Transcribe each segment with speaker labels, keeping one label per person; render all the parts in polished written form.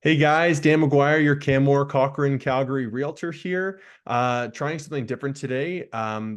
Speaker 1: Hey guys, Dan McGuire, your Canmore Cochrane Calgary Realtor here. Trying something different today.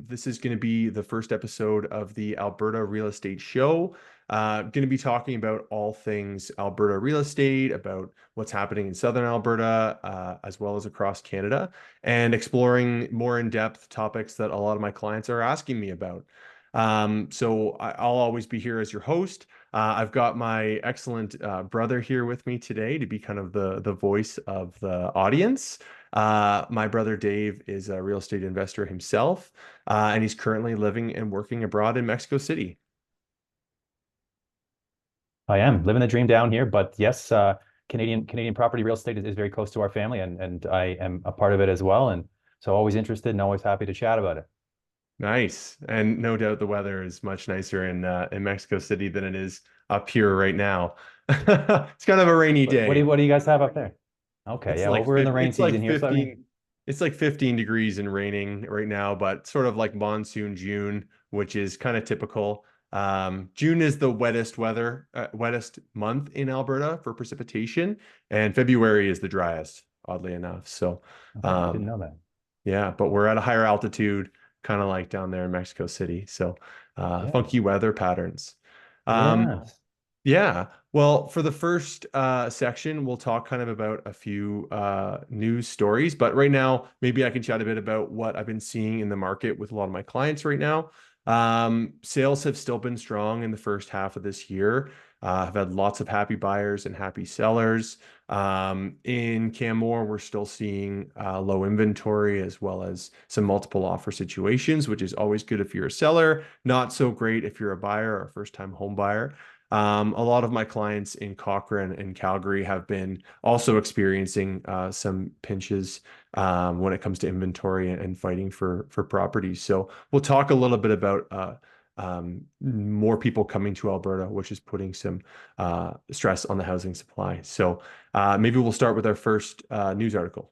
Speaker 1: This is going to be the first episode of the Alberta Real Estate Show. Going to be talking about all things Alberta real estate, about what's happening in Southern Alberta, as well as across Canada, and exploring more in-depth topics that a lot of my clients are asking me about. I'll always be here as your host. I've got my excellent brother here with me today to be kind of the voice of the audience. My brother Dave is a real estate investor himself, and he's currently living and working abroad in Mexico City.
Speaker 2: I am living the dream down here, but yes, Canadian property real estate is very close to our family, and I am a part of it as well, and so always interested and always happy to chat about it.
Speaker 1: Nice, and no doubt the weather is much nicer in Mexico City than it is up here right now. It's kind of a rainy day.
Speaker 2: What do you guys have up there? Okay,
Speaker 1: It's
Speaker 2: yeah, well
Speaker 1: like
Speaker 2: we're in the rain
Speaker 1: it's like
Speaker 2: season here, so I mean,
Speaker 1: 15 it's like 15 degrees and raining right now, but sort of like monsoon June, which is kind of typical. June is the wettest month in Alberta for precipitation, and February is the driest, oddly enough. So,
Speaker 2: okay, I didn't
Speaker 1: um,
Speaker 2: know that.
Speaker 1: yeah, but we're at a higher altitude, kind of like down there in Mexico City. So,
Speaker 2: Yeah,
Speaker 1: funky weather patterns. Um,
Speaker 2: yeah,
Speaker 1: yeah. Well, for the first section, we'll talk kind of about a few news stories. But right now, maybe I can chat a bit about what I've been seeing in the market with a lot of my clients right now. Sales have still been strong in the first half of this year. I've had lots of happy buyers and happy sellers. In Canmore, we're still seeing low inventory as well as some multiple offer situations, which is always good if you're a seller, not so great if you're a buyer or a first-time home buyer. A lot of my clients in Cochrane and Calgary have been also experiencing some pinches when it comes to inventory and fighting for properties. So we'll talk a little bit about more people coming to Alberta, which is putting some stress on the housing supply. So maybe we'll start with our first news article.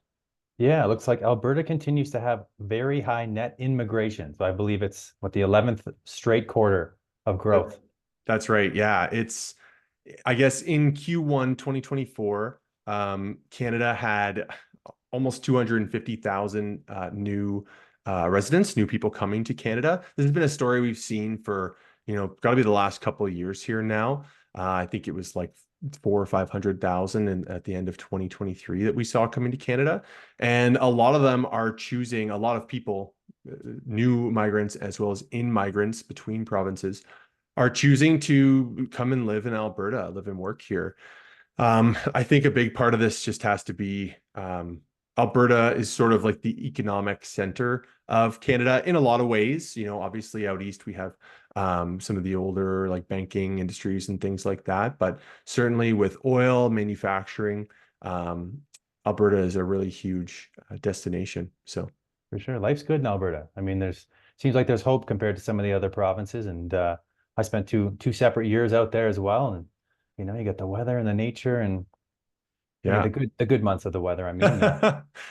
Speaker 2: yeah. It looks like Alberta continues to have very high net immigration, so I believe it's what the 11th straight quarter of
Speaker 1: That-
Speaker 2: growth.
Speaker 1: That's right. Yeah, I guess in Q1 2024, Canada had almost 250,000 new residents, new people coming to Canada. This has been a story we've seen for, got to be the last couple of years here now. I think it was like 400,000 or 500,000 at the end of 2023 that we saw coming to Canada. And a lot of them are choosing, a lot of people, new migrants as well as in migrants between provinces are choosing to come and live in Alberta, live and work here. I think a big part of this just has to be Alberta is sort of like the economic center of Canada in a lot of ways. Obviously out east we have some of the older like banking industries and things like that, but certainly with oil manufacturing, Alberta is a really huge destination. So.
Speaker 2: For sure. Life's good in Alberta. I mean, there's seems like there's hope compared to some of the other provinces. And I spent two separate years out there as well. And you get the weather and the nature and I mean
Speaker 1: Yeah.
Speaker 2: the good months of the weather, I mean.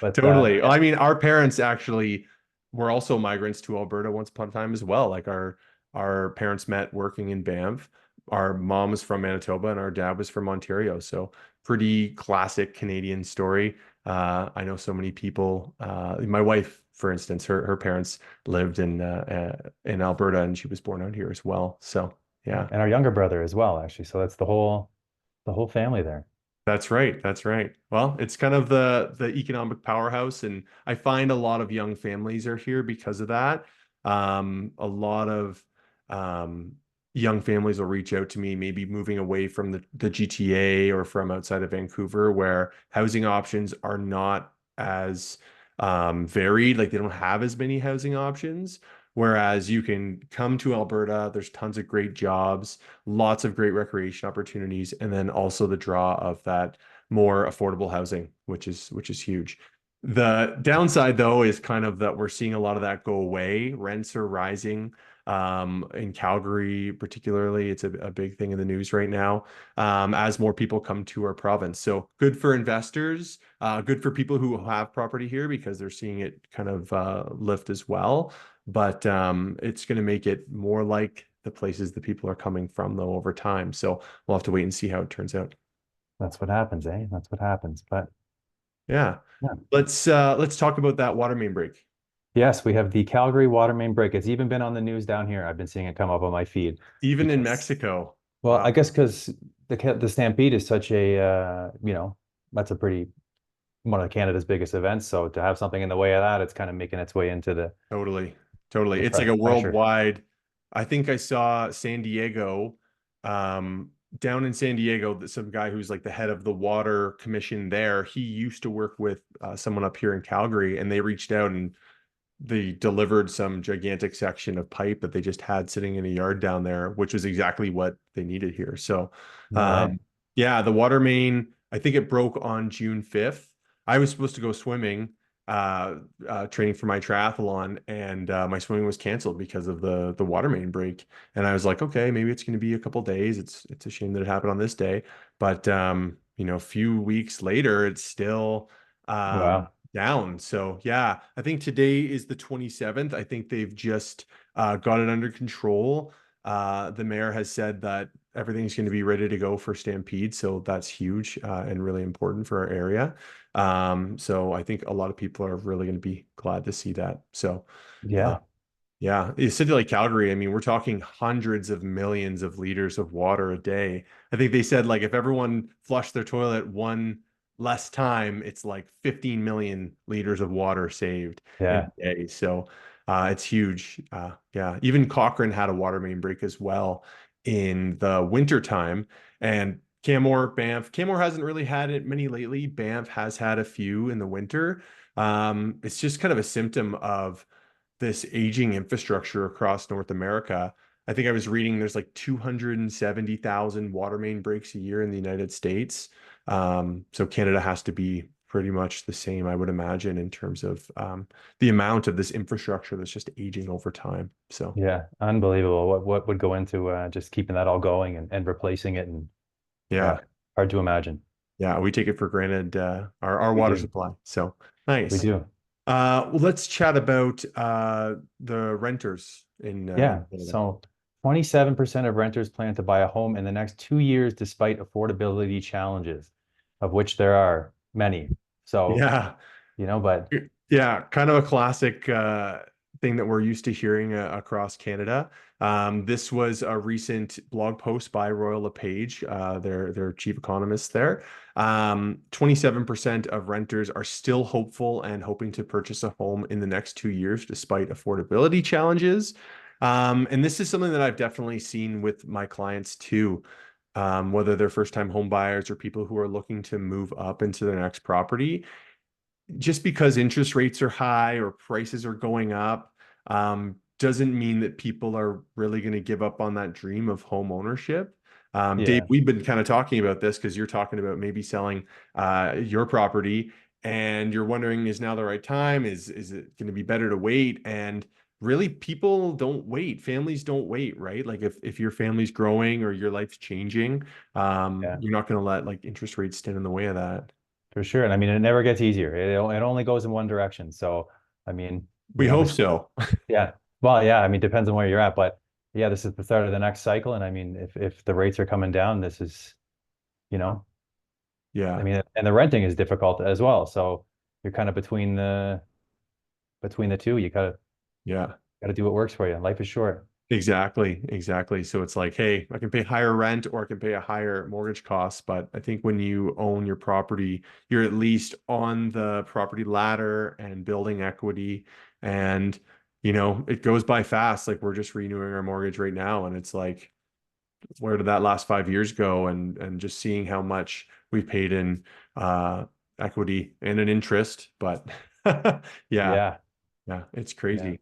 Speaker 2: But
Speaker 1: Totally.
Speaker 2: yeah,
Speaker 1: I mean, our parents actually were also migrants to Alberta once upon a time as well. Like our parents met working in Banff. Our mom was from Manitoba and our dad was from Ontario. So pretty classic Canadian story. I know so many people. My wife, for instance, her parents lived in Alberta and she was born out here as well. So
Speaker 2: yeah.
Speaker 1: yeah.
Speaker 2: And our younger brother as well, actually. So that's the whole family there.
Speaker 1: That's right. That's right. Well, it's kind of the economic powerhouse, and I find a lot of young families are here because of that. A lot of um, young families will reach out to me, maybe moving away from the GTA or from outside of Vancouver, where housing options are not as varied. Like they don't have as many housing options. Whereas you can come to Alberta, there's tons of great jobs, lots of great recreation opportunities, and then also the draw of that more affordable housing, which is huge. The downside, though, is kind of that we're seeing a lot of that go away. Rents are rising. In Calgary, particularly, it's a big thing in the news right now, as more people come to our province. So good for investors, good for people who have property here because they're seeing it kind of lift as well. But it's going to make it more like the places that people are coming from, though, over time. So we'll have to wait and see how it turns out.
Speaker 2: That's what happens, eh? That's what happens. But
Speaker 1: Yeah.
Speaker 2: yeah.
Speaker 1: Let's talk about that water main break.
Speaker 2: Yes, we have the Calgary water main break. It's even been on the news down here. I've been seeing it come up on my feed
Speaker 1: Even in
Speaker 2: because,
Speaker 1: Mexico.
Speaker 2: well,
Speaker 1: Wow.
Speaker 2: I guess because the Stampede is such a that's a pretty one of Canada's biggest events. So to have something in the way of that, it's kind of making its way into
Speaker 1: Totally. Totally.
Speaker 2: the
Speaker 1: It's like a
Speaker 2: pressure.
Speaker 1: worldwide. I think I saw San Diego, um, down in San Diego, that some guy who's like the head of the water commission there, he used to work with someone up here in Calgary, and they reached out and they delivered some gigantic section of pipe that they just had sitting in a yard down there, which was exactly what they needed here. So,
Speaker 2: No way.
Speaker 1: um, yeah, the water main, I think it broke on June 5th. I was supposed to go swimming, uh, training for my triathlon, and my swimming was canceled because of the water main break. And I was like, okay, maybe it's going to be a couple days. It's a shame that it happened on this day, but a few weeks later, it's still
Speaker 2: Wow.
Speaker 1: down. So yeah, I think today is the 27th. I think they've just got it under control. The mayor has said that everything's going to be ready to go for Stampede, so that's huge and really important for our area. So I think a lot of people are really going to be glad to see that. So uh,
Speaker 2: Yeah.
Speaker 1: yeah, a city like Calgary, I mean, we're talking hundreds of millions of liters of water a day. I think they said like if everyone flushed their toilet one less time, it's like 15 million liters of water saved in
Speaker 2: Yeah.
Speaker 1: a day. So it's huge. Yeah, even Cochrane had a water main break as well in the winter time. And Canmore, Banff, Canmore hasn't really had it many lately. Banff has had a few in the winter. It's just kind of a symptom of this aging infrastructure across North America. I think I was reading there's like 270,000 water main breaks a year in the United States. So Canada has to be pretty much the same, I would imagine, in terms of the amount of this infrastructure that's just aging over time. So
Speaker 2: Yeah. Unbelievable. What would go into just keeping that all going and replacing it and
Speaker 1: yeah,
Speaker 2: hard to imagine.
Speaker 1: yeah, we take it for granted, our
Speaker 2: We
Speaker 1: water
Speaker 2: do.
Speaker 1: supply. So
Speaker 2: We
Speaker 1: nice.
Speaker 2: do.
Speaker 1: Well, let's chat about the renters in
Speaker 2: Yeah.
Speaker 1: Canada.
Speaker 2: So 27% of renters plan to buy a home in the next 2 years despite affordability challenges, of which there are many. So,
Speaker 1: Yeah.
Speaker 2: but
Speaker 1: Yeah, kind of a classic thing that we're used to hearing across Canada. This was a recent blog post by Royal LePage, their chief economist there. 27% of renters are still hopeful and hoping to purchase a home in the next 2 years, despite affordability challenges. And this is something that I've definitely seen with my clients too. Whether they're first-time home buyers or people who are looking to move up into their next property, just because interest rates are high or prices are going up, doesn't mean that people are really going to give up on that dream of home ownership. Dave,
Speaker 2: yeah,
Speaker 1: we've been kind of talking about this because you're talking about maybe selling your property, and you're wondering, is now the right time? Is it going to be better to wait? And really, people don't wait. Families don't wait, right? Like if your family's growing or your life's changing,
Speaker 2: yeah,
Speaker 1: you're not going to let like interest rates stand in the way of that.
Speaker 2: for sure. And I mean, it never gets easier. It only goes in one direction. So, I mean,
Speaker 1: We hope
Speaker 2: this,
Speaker 1: so.
Speaker 2: yeah. Well, yeah, I mean, depends on where you're at, but yeah, this is the start of the next cycle. And I mean, if the rates are coming down, this is, you know, I
Speaker 1: Yeah.
Speaker 2: mean, and the renting is difficult as well. So you're kind of between the two. You
Speaker 1: Yeah,
Speaker 2: gotta do what works for you. Life is short.
Speaker 1: exactly. Exactly. So it's like, hey, I can pay higher rent or I can pay a higher mortgage cost. But I think when you own your property, you're at least on the property ladder and building equity. And, it goes by fast. Like we're just renewing our mortgage right now. And it's like, where did that last 5 years go? And just seeing how much we paid in uh equity and an interest. But yeah.
Speaker 2: Yeah.
Speaker 1: Yeah, it's
Speaker 2: Yeah.
Speaker 1: crazy.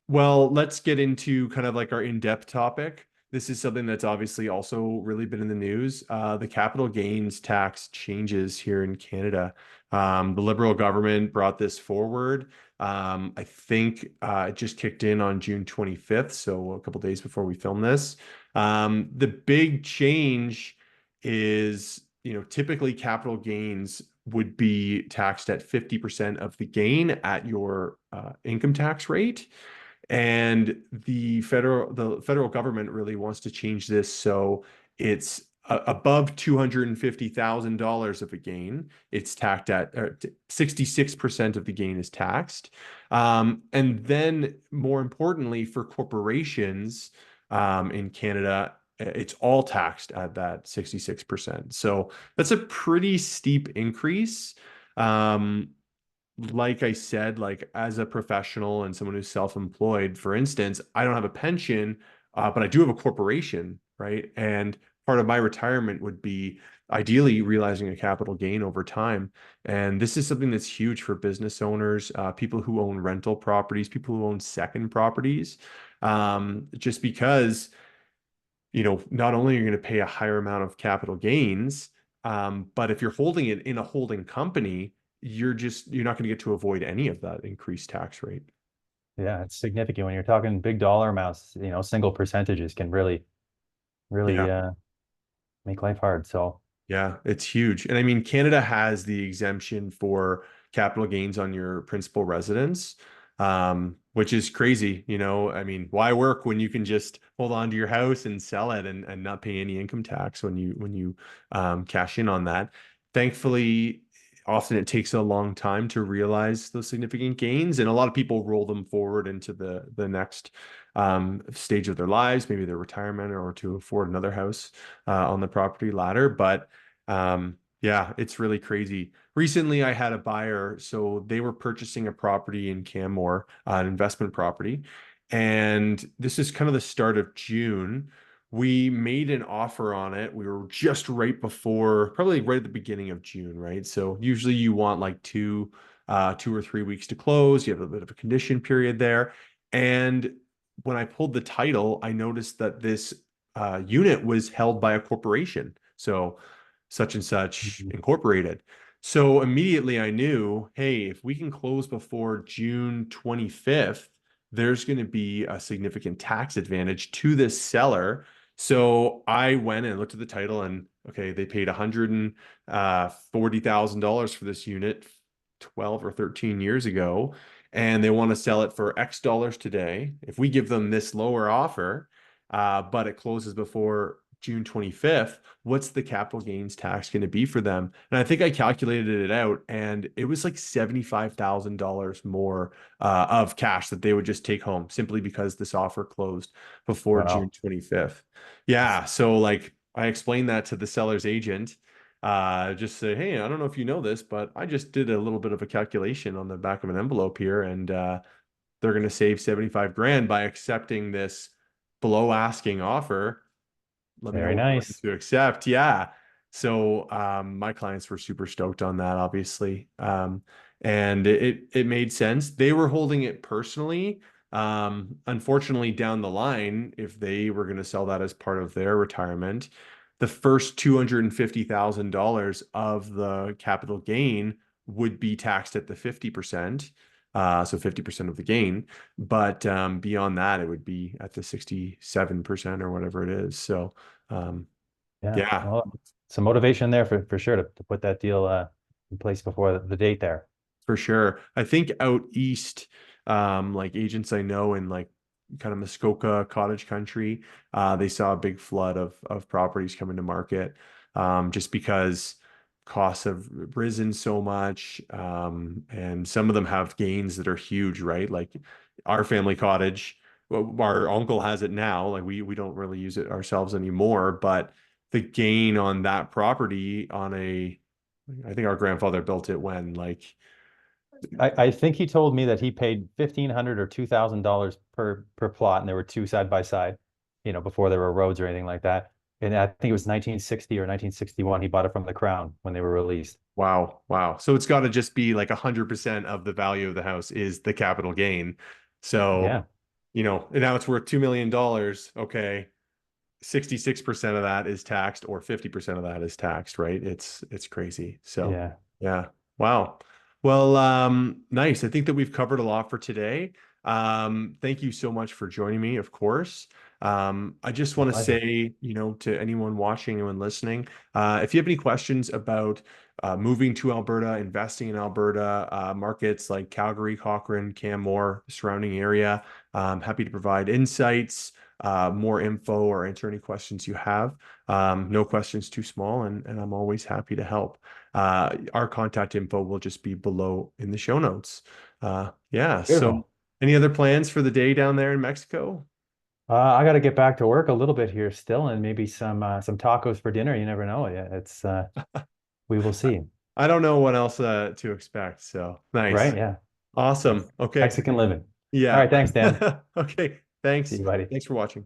Speaker 1: Well, let's get into kind of like our in-depth topic. This is something that's obviously also really been in the news. The capital gains tax changes here in Canada. The Liberal government brought this forward. I think it just kicked in on June 25th, so a couple days before we film this. The big change is, typically capital gains would be taxed at 50% of the gain at your income tax rate. And the federal government really wants to change this so it's above $250,000 of a gain, it's taxed at 66% of the gain is taxed. And then more importantly, for corporations in Canada, it's all taxed at that 66%. So that's a pretty steep increase. Um, like I said, like as a professional and someone who's self-employed, for instance, I don't have a pension, but I do have a corporation, right? And part of my retirement would be ideally realizing a capital gain over time. And this is something that's huge for business owners, people who own rental properties, people who own second properties, just because not only are you going to pay a higher amount of capital gains, but if you're holding it in a holding company, you're not going to get to avoid any of that increased tax rate.
Speaker 2: Yeah, it's significant when you're talking big dollar amounts, single percentages can really
Speaker 1: Yeah.
Speaker 2: make life hard. So
Speaker 1: Yeah, it's huge. And I mean, Canada has the exemption for capital gains on your principal residence, which is crazy. I mean, why work when you can just hold on to your house and sell it and not pay any income tax when you cash in on that. Thankfully, often it takes a long time to realize those significant gains, and a lot of people roll them forward into the next stage of their lives, maybe their retirement or to afford another house on the property ladder. But yeah, it's really crazy. Recently, I had a buyer, so they were purchasing a property in Canmore, an investment property, and this is kind of the start of June. We made an offer on it. We were just right before, probably right at the beginning of June, right? So usually you want like 2 or 3 weeks to close. You have a bit of a condition period there. And when I pulled the title, I noticed that this unit was held by a corporation. So such and such
Speaker 2: Mhm.
Speaker 1: incorporated. So immediately I knew, hey, if we can close before June 25th, there's going to be a significant tax advantage to this seller. So I went and looked at the title and okay, they paid $140,000 for this unit 12 or 13 years ago, and they want to sell it for X dollars today. If we give them this lower offer, but it closes before June 25th, what's the capital gains tax going to be for them? And I think I calculated it out, and it was like $75,000 more of cash that they would just take home simply because this offer closed before June
Speaker 2: Wow.
Speaker 1: 25th. Yeah. So, like, I explained that to the seller's agent. Just say, hey, I don't know if you know this, but I just did a little bit of a calculation on the back of an envelope here, and they're going to save 75 grand by accepting this below asking offer. Let me know
Speaker 2: Very
Speaker 1: what you're willing
Speaker 2: nice.
Speaker 1: to accept. Yeah. So my clients were super stoked on that, obviously. And it made sense. They were holding it personally. Unfortunately, down the line, if they were going to sell that as part of their retirement, the first $250,000 of the capital gain would be taxed at the 50%. So 50% of the gain. But beyond that, it would be at the 67% or whatever it is. So um,
Speaker 2: Yeah.
Speaker 1: yeah,
Speaker 2: Well, some motivation there for sure to put that deal in place before the date there.
Speaker 1: for sure. I think out east, like agents I know in like kind of Muskoka, cottage country, they saw a big flood of properties coming to market, just because costs have risen so much, and some of them have gains that are huge, right? Like our family cottage, well, our uncle has it now. Like we don't really use it ourselves anymore, but the gain on that property on a, I think our grandfather built it when like
Speaker 2: I think he told me that he paid 1,500 or $2,000 per plot, and there were two side by side, before there were roads or anything like that. And I think it was 1960 or 1961. He bought it from the Crown when they were released.
Speaker 1: wow, wow. So it's got to just be like 100% of the value of the house is the capital gain. So,
Speaker 2: Yeah,
Speaker 1: and now it's worth $2 million. Okay. 66% of that is taxed or 50% of that is taxed, right? It's crazy. So
Speaker 2: yeah.
Speaker 1: yeah. Wow. Well, nice. I think that we've covered a lot for today. Thank you so much for joining me, of course. I just
Speaker 2: My
Speaker 1: want to
Speaker 2: pleasure.
Speaker 1: say, to anyone watching and listening, if you have any questions about moving to Alberta, investing in Alberta, markets like Calgary, Cochrane, Canmore, surrounding area, I'm happy to provide insights. more info or answer any questions you have. No questions too small, and I'm always happy to help. Our contact info will just be below in the show notes. Yeah. So
Speaker 2: Beautiful.
Speaker 1: any other plans for the day down there in Mexico?
Speaker 2: I got to get back to work a little bit here still, and maybe some tacos for dinner. You never know. Yeah, it's we will see.
Speaker 1: I don't know what else to expect. So
Speaker 2: Right?
Speaker 1: nice.
Speaker 2: Yeah.
Speaker 1: Awesome.
Speaker 2: That's
Speaker 1: Okay.
Speaker 2: Mexican living. All
Speaker 1: Yeah.
Speaker 2: right. Thanks, Dan.
Speaker 1: Okay.
Speaker 2: See
Speaker 1: Thanks.
Speaker 2: you, buddy.
Speaker 1: Thanks for watching.